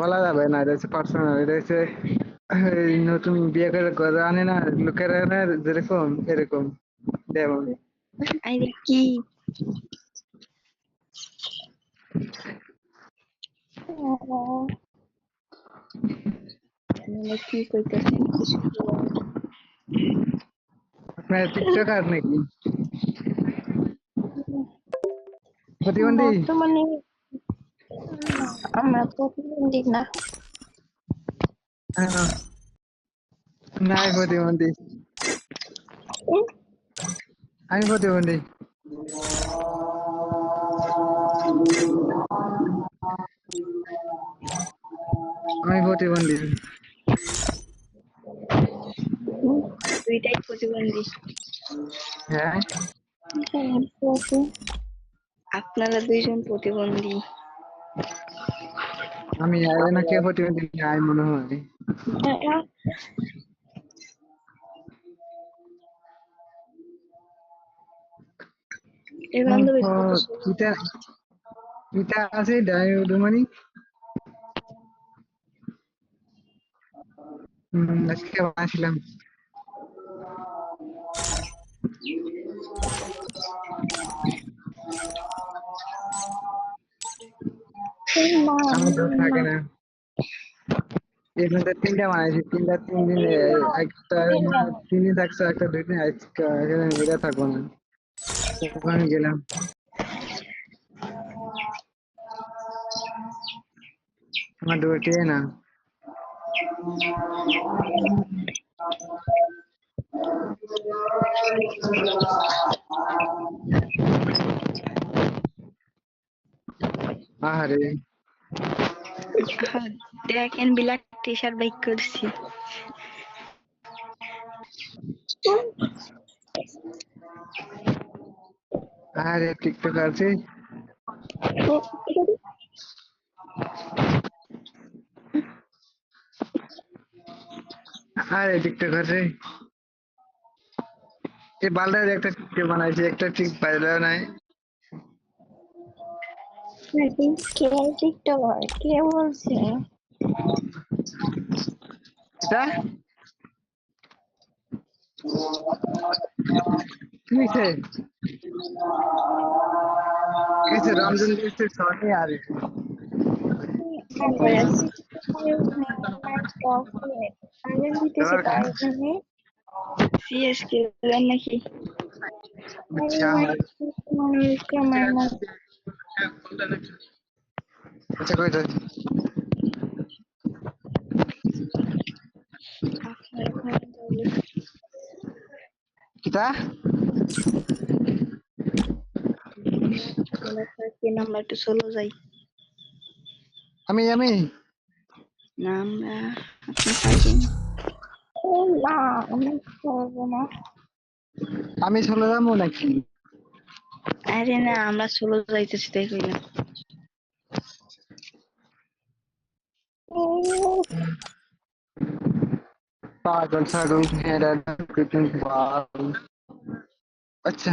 বলা যাবে না, এটা হচ্ছে পার্সোনাল। এটা হচ্ছে এই নতুন বিয়ে করে ঘরে আনে না লোকেরা, না যেরকম এরকম যেমন। আরে কি মানে কি কইতেছেন কিছু বলেন না। আপনার টিকটকার নাকি প্রতিবন্ধী? বর্তমানে আমরা প্রতিবন্ধী না। হ্যাঁ, নাই প্রতিবন্ধী, আমি প্রতিবন্ধী। আমি প্রতিবন্ধী। দুইটাই প্রতিবন্ধী। হ্যাঁ, আপনারা দুইজন প্রতিবন্ধী। আমি আয় না, কে প্রতিবন্ধী আয় মনে হয়। এই বান্ধবী কত কিটা কিটা আছে ডায়ুডুমানি। আজকে বানাইছিলাম। আমার দুধ থাকে না। এর মধ্যে তিনটা বানাইছি, তিনটা 3 দিন, একটা 3 দিন থাকছে, একটা 2 দিন আজকে এখানে এটা থাকবো না, ওখানে গেলাম। আমার দুটো না। আরে দেখেন বিলাক টি শার্ট বাইক করছি। আরে টিকটক আছে। আরে টিকটক আছে। এই বালদার একটা টিকটক বানাইছে, একটা ঠিক পাইলো নাই। কে টিকটকার কে বলছে? এটা কি হয়েছে? কিছু রমজান করছে সনি আর সিএসকে নাকি? আচ্ছা আচ্ছা কই যাই আপনার ওখানে তাহলে কিটা কি নাম্বার একটু চলো যাই আমি না আমরা আপনি পাইবেন না আমি করবো না। আমি চলে যাবো নাকি? আরে না আমরা চলো যাইতেছি তাই কইলাম। পাগল ছাগল হেরা। আচ্ছা